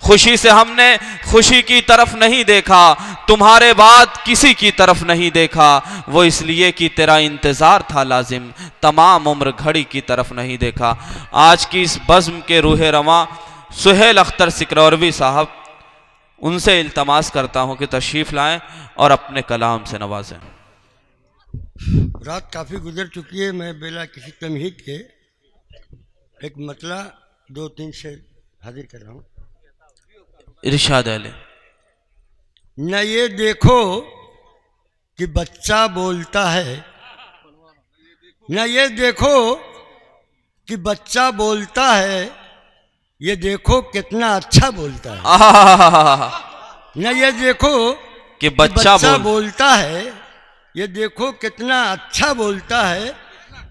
खुशी से हमने खुशी की तरफ नहीं देखा, तुम्हारे बाद किसी की तरफ नहीं देखा, वो इसलिए कि तेरा इंतज़ार था लाजिम, तमाम उम्र घड़ी की तरफ नहीं देखा। आज की इस बज़्म के रूह रवां सुहेल अख्तर सिकरौरवी साहब, उनसे इल्तमास करता हूं कि तशरीफ़ लाएं और अपने कलाम से नवाजें। रात काफ़ी गुजर चुकी है, मैं बिला किसी तमहीद के एक मतला 2-3 से हाजिर कर रहा हूँ। इरशाद अली। न ये देखो कि बच्चा बोलता है, न ये देखो कि बच्चा बोलता है, ये देखो कितना अच्छा बोलता है। न ये देखो कि बच्चा बोलता है, ये देखो कितना अच्छा बोलता है।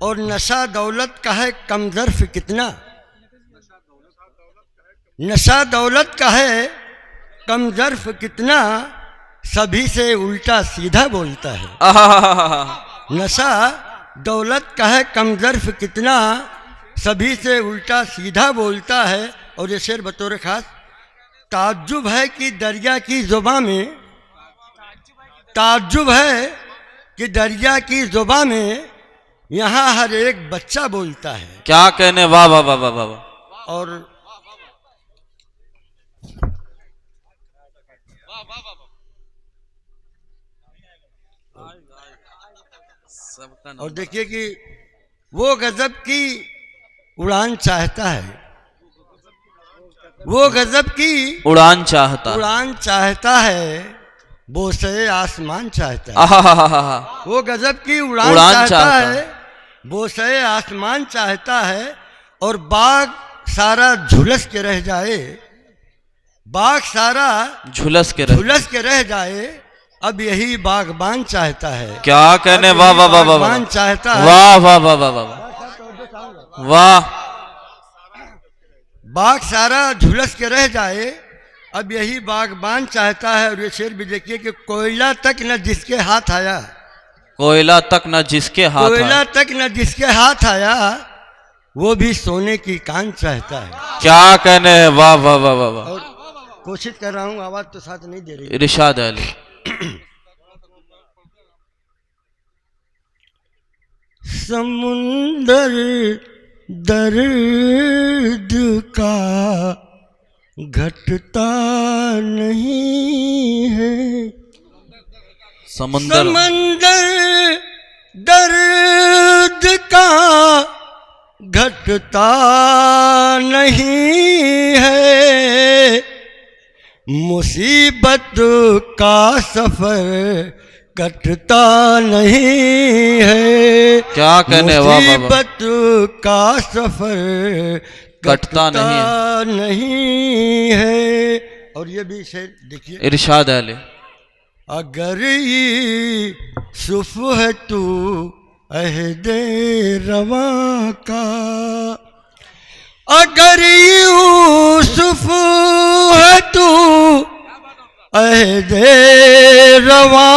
और नशा दौलत का है कम ज़र्फ़ कितना, नशा दौलत का है कम ज़र्फ़ कितना, सभी से उल्टा सीधा बोलता है। नशा दौलत का है कम ज़र्फ़ कितना, सभी से उल्टा सीधा बोलता है। और ये शेर बतौर ख़ास, ताज्जुब है कि दरिया की ज़ुबां में, ताज्जुब है कि दरिया की ज़ुबां में, यहाँ हर एक बच्चा बोलता है। क्या कहने, वाह वाह वाह वाह वाह। और देखिए कि वो गजब की उड़ान चाहता है, वो गजब की उड़ान चाहता है, बोसे आसमान चाहता है। वो गजब की उड़ान चाहता है, बोसे आसमान चाहता है। और बाग सारा झुलस के रह जाए, बाग सारा झुलस के रह जाए, अब यही बागबान चाहता है। क्या कहने, वाह वाह वाह वाह बागबान चाहता है, वाह वाह वाह वाह वाह वाह। बाग सारा झुलस के रह जाए, अब यही बागबान चाहता है। और ये शेर भी देखिए कि कोयला तक न जिसके हाथ आया, कोयला तक न जिसके हाथ, कोयला तक न जिसके हाथ आया, वो भी सोने की कान चाहता है। क्या कहने, वाह वाह वाह वाह वाह। और कोशिश कर रहा हूँ, आवाज तो साथ नहीं दे रही। इरशाद अली। समुंदर दर्द का घटता नहीं है, समंदर दर्द का घटता नहीं है, मुसीबत का सफर कटता नहीं है। क्या कहने, वाह वाह वाह। मुसीबत का सफर कटता नहीं है। और ये भी शेर देखिए, इरशाद अली। अगर ये सुफ है तू अहदे रवा का, अगर यूसुफ है तू अहदे रवा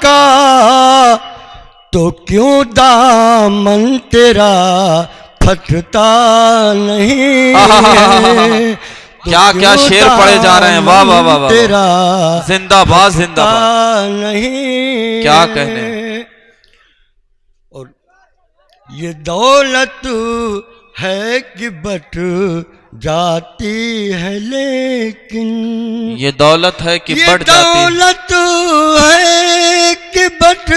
का, तो क्यों दामन तेरा फटता नहीं है। क्या क्या शेर पढ़े जा रहे हैं, वाह वाह वाह वाह। तेरा जिंदाबाद जिंदाबाद। नहीं, क्या कहने। और ये दौलत है कि बट जाती है लेकिन, ये दौलत है कि बढ़ जाती, ये दौलत है कि बट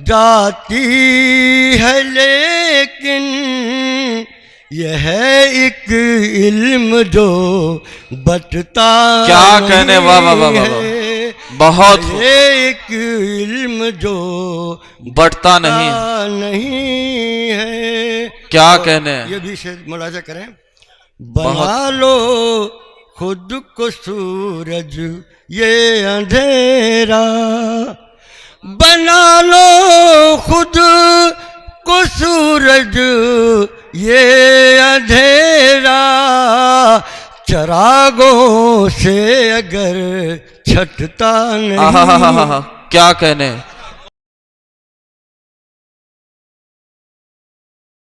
जाती है लेकिन, यह है एक इल्म जो बटता, क्या कहने, वाह वाह वाह वाह। बहुत, ये एक इल्म जो बढ़ता नहीं है। क्या कहने। ये भी शेर मुलाजा करें, बना लो खुद को सूरज ये अंधेरा, बना लो खुद को सूरज ये अंधेरा, चरागों से अगर छटता नहीं। क्या कहने,